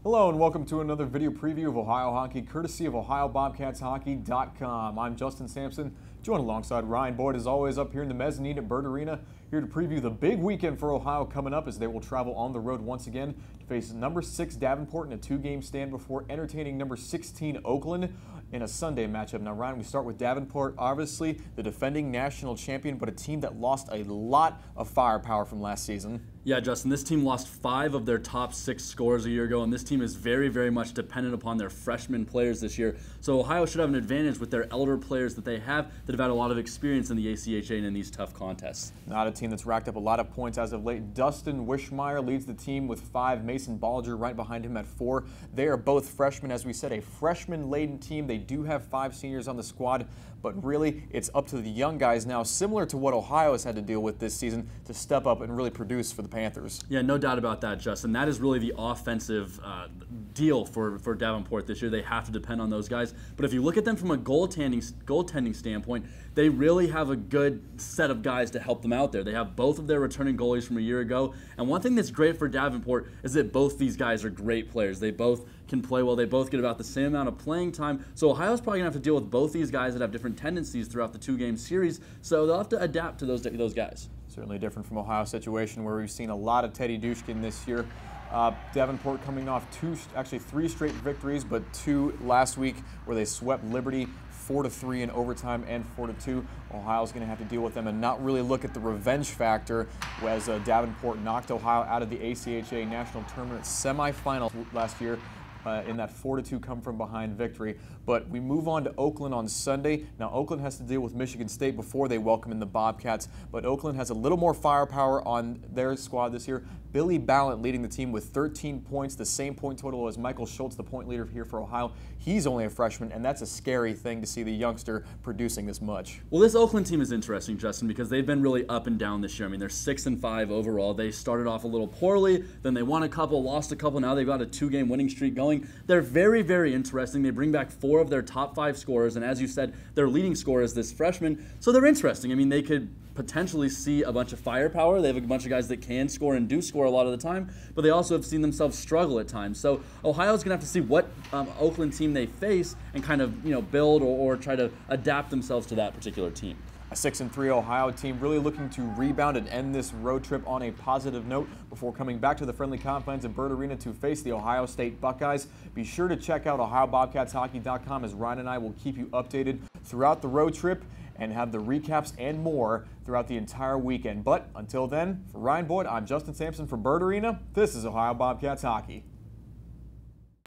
Hello and welcome to another video preview of Ohio hockey, courtesy of OhioBobcatsHockey.com. I'm Justin Sampson, joined alongside Ryan Boyd, as always, up here in the mezzanine at Bird Arena, here to preview the big weekend for Ohio coming up as they will travel on the road once again to face number 6 Davenport in a 2-game stand before entertaining number 16 Oakland in a Sunday matchup. Now, Ryan, we start with Davenport, obviously the defending national champion, but a team that lost a lot of firepower from last season. Yeah, Justin, this team lost 5 of their top 6 scorers a year ago, and this team is very, very much dependent upon their freshman players this year. So Ohio should have an advantage with their elder players that they have that have had a lot of experience in the ACHA and in these tough contests. Not a team that's racked up a lot of points as of late. Dustin Wishmeyer leads the team with 5. Mason Bollinger right behind him at 4. They are both freshmen. As we said, a freshman-laden team. They do have 5 seniors on the squad, but really it's up to the young guys now, similar to what Ohio has had to deal with this season, to step up and really produce for the Panthers. Yeah, no doubt about that, Justin. That is really the offensive deal for Davenport this year. They have to depend on those guys. But if you look at them from a goaltending standpoint, they really have a good set of guys to help them out there. They have both of their returning goalies from a year ago. And one thing that's great for Davenport is that both these guys are great players. They both can play well. They both get about the same amount of playing time. So Ohio's probably going to have to deal with both these guys that have different tendencies throughout the 2-game series. So they'll have to adapt to those guys. Certainly different from Ohio's situation where we've seen a lot of Teddy Dushkin this year. Davenport coming off 3 straight victories, but 2 last week where they swept Liberty 4-3 in overtime and 4-2. Ohio's going to have to deal with them and not really look at the revenge factor as Davenport knocked Ohio out of the ACHA National Tournament semifinals last year in that 4-2 come-from-behind victory. But we move on to Oakland on Sunday. Now, Oakland has to deal with Michigan State before they welcome in the Bobcats, but Oakland has a little more firepower on their squad this year. Billy Ballant leading the team with 13 points, the same point total as Michael Schultz, the point leader here for Ohio. He's only a freshman, and that's a scary thing to see the youngster producing this much. Well, this Oakland team is interesting, Justin, because they've been really up and down this year. I mean, they're 6-5 overall. They started off a little poorly, then they won a couple, lost a couple. Now they've got a 2-game winning streak going. They're very, very interesting. They bring back 4 of their top 5 scorers, and as you said, their leading scorer is this freshman. So they're interesting. I mean, they could potentially see a bunch of firepower. They have a bunch of guys that can score and do score a lot of the time, but they also have seen themselves struggle at times. So Ohio's going to have to see what Oakland team they face and kind of build or try to adapt themselves to that particular team. A 6-3 Ohio team really looking to rebound and end this road trip on a positive note before coming back to the friendly confines of Bird Arena to face the Ohio State Buckeyes. Be sure to check out OhioBobcatsHockey.com as Ryan and I will keep you updated throughout the road trip and have the recaps and more throughout the entire weekend. But until then, for Ryan Boyd, I'm Justin Sampson for Bird Arena. This is Ohio Bobcats Hockey.